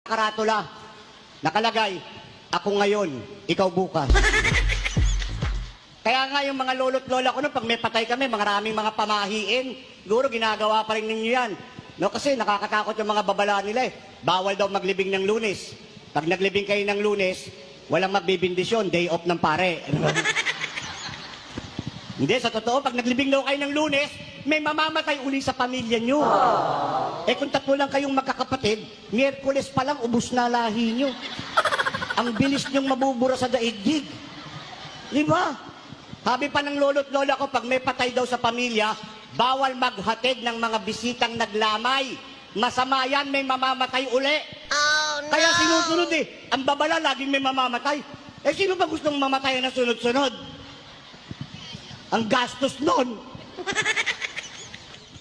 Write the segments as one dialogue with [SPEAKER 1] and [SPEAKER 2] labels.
[SPEAKER 1] karatula. Nakalagay, ako ngayon, ikaw bukas. Kaya nga yung mga lolo't lola ko, pag may patay kami, maraming mga pamahiin, siguro ginagawa pa rin ninyo yan. No, kasi nakakatakot yung mga babala nila eh. Bawal daw maglibing ng Lunes. Pag naglibing kayo ng Lunes, walang magbibindisyon, day off ng pare. Hindi, sa totoo, pag naglibing daw kayo ng Lunes, may mamamatay uli sa pamilya nyo. Eh kung tatlo lang kayong magkakapatid, Miyerkules pa lang, ubus na lahi nyo. Ang bilis nyong mabubura sa daigdig. Di ba? Sabi pa ng lolo't lola ko, pag may patay daw sa pamilya, bawal maghatid ng mga bisitang naglamay. Masama yan, may mamamatay uli.
[SPEAKER 2] Oh, no!
[SPEAKER 1] Kaya sinusunod eh. Ang babala, laging may mamamatay. Eh, sino ba gustong mamatay na sunod-sunod? Ang gastos nun.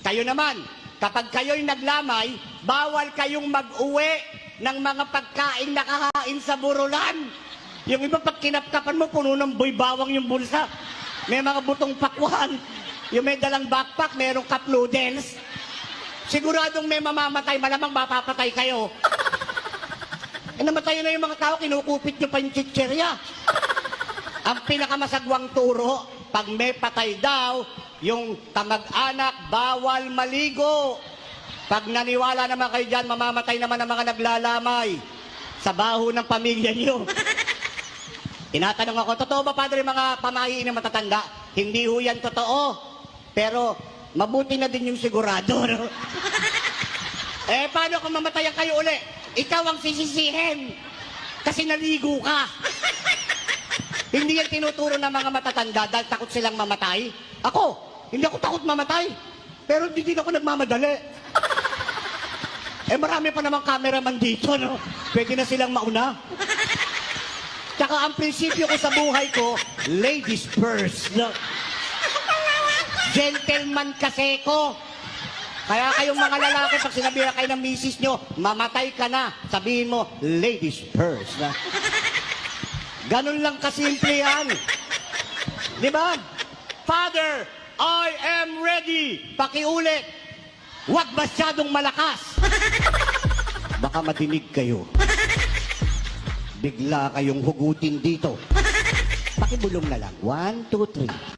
[SPEAKER 1] Kayo naman, kapag kayo'y naglamay, bawal kayong mag-uwi ng mga pagkain nakahain sa burulan. Yung iba, pag kinapkapan mo, puno ng boy bawang yung bulsa. May mga butong pakwan. Yung may dalang backpack, merong cup noodles. Siguradong may mamamatay, malamang mapapatay kayo. Eh, namatay na yung mga tao, kinukupit nyo pa yung chicherya. Ang pinakamasagwang turo, pag may patay daw, yung kamag-anak, bawal maligo. Pag naniwala naman kayo dyan, mamamatay naman ang mga naglalamay sa baho ng pamilya nyo. Tinatanong ako, totoo ba, Padre, mga pamahiin na matatanda? Hindi ho yan totoo. Pero, mabuti na din yung sigurado. No? Eh, paano kung mamatayan kayo uli? Ikaw ang sisisihin. Kasi naligo ka. Hindi yan tinuturo ng mga matatanda dahil takot silang mamatay. Ako, hindi ako takot mamatay. Pero hindi din ako nagmamadali. Eh, marami pa namang cameraman dito, no? Pwede na silang mauna. Tsaka ang prinsipyo ko sa buhay ko, ladies first. No? Gentleman kasi ko. Kaya kayong mga lalaki, pag sinabi na kayo ng misis nyo, mamatay ka na, sabihin mo, ladies first. No? Ganun lang kasimple yan. Di ba? Father, I am ready. Pakiulit. Huwag masyadong malakas. Baka madinig kayo. Bigla kayong hugutin dito. Pakibulong na lang. 1, 2, 3.